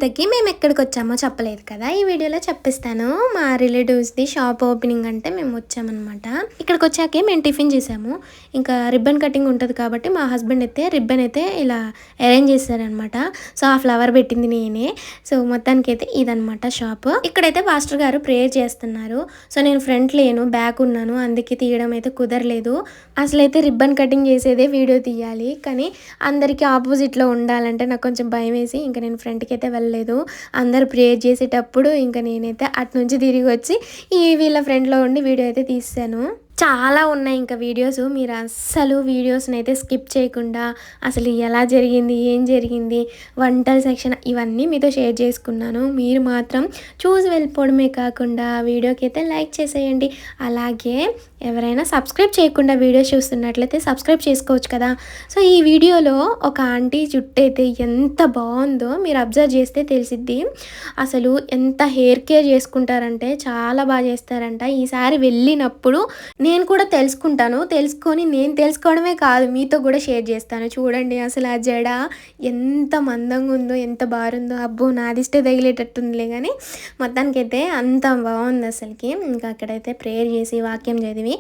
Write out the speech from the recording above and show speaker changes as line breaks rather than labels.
ఇంతకీ మేము ఎక్కడికొచ్చామో చెప్పలేదు కదా! ఈ వీడియోలో చెప్పిస్తాను. మా రిలేటివ్స్‌ది షాప్ ఓపెనింగ్ అంటే మేము వచ్చామనమాట. ఇక్కడికొచ్చాకే మేము టిఫిన్ చేసాము. ఇంకా రిబ్బన్ కటింగ్ ఉంటది కాబట్టి మా హస్బెండ్ అయితే రిబ్బన్ అయితే ఇలా అరేంజ్ చేశారనమాట. సో, ఆ ఫ్లవర్ పెట్టింది నేనే. సో, మొత్తానికైతే ఇదనమాట షాపు. ఇక్కడైతే పాస్టర్ గారు ప్రేయర్ చేస్తున్నారు. సో, నేను ఫ్రంట్ లేను, బ్యాక్ ఉన్నాను. అందుకే తీయడం అయితే కుదరలేదు. అసలైతే రిబ్బన్ కటింగ్ చేసేదే వీడియో తీయాలి. కానీ అందరికీ ఆపోజిట్‌లో ఉండాలంటే నాకు కొంచెం భయమేసి ఇంక నేను ఫ్రంట్‌కి అయితే వెళ్ళలేదు. అందరూ ప్రేయర్ చేసేటప్పుడు ఇంక నేనైతే అటు నుంచి తిరిగొచ్చి వీళ్ళ ఫ్రంట్‌లో ఉండి వీడియో అయితే తీసేశాను. చాలా ఉన్నాయి ఇంకా వీడియోస్. మీరు అస్సలు వీడియోస్‌నైతే స్కిప్ చేయకుండా అసలు ఎలా జరిగింది, ఏం జరిగింది, వంటల సెక్షన్ ఇవన్నీ మీతో షేర్ చేసుకున్నాను. మీరు మాత్రం చూసి వెళ్ళిపోవడమే కాకుండా వీడియోకి అయితే లైక్ చేసేయండి. అలాగే ఎవరైనా సబ్స్క్రైబ్ చేయకుండా వీడియోస్ చూస్తున్నట్లయితే సబ్స్క్రైబ్ చేసుకోవచ్చు కదా! సో, ఈ వీడియోలో ఒక ఆంటీ జుట్టు అయితే ఎంత బావుందో మీరు అబ్జర్వ్ చేస్తే తెలిసిద్ది. అసలు ఎంత హెయిర్ కేర్ చేసుకుంటారంటే చాలా బాగా చేస్తారంట. ఈసారి వెళ్ళినప్పుడు నేను కూడా తెలుసుకుంటాను. తెలుసుకొని నేను తెలుసుకోవడమే కాదు మీతో కూడా షేర్ చేస్తాను. చూడండి అసలు ఆ జడ ఎంత మందంగా ఉందో, ఎంత బారుందో. అబ్బో! నా దిష్టే తగిలేటట్టుందిలే గానీ మొత్తానికైతే అంత బావుంది అసలకి. ఇంకా అక్కడైతే ప్రేయర్ చేసి వాక్యం చదివి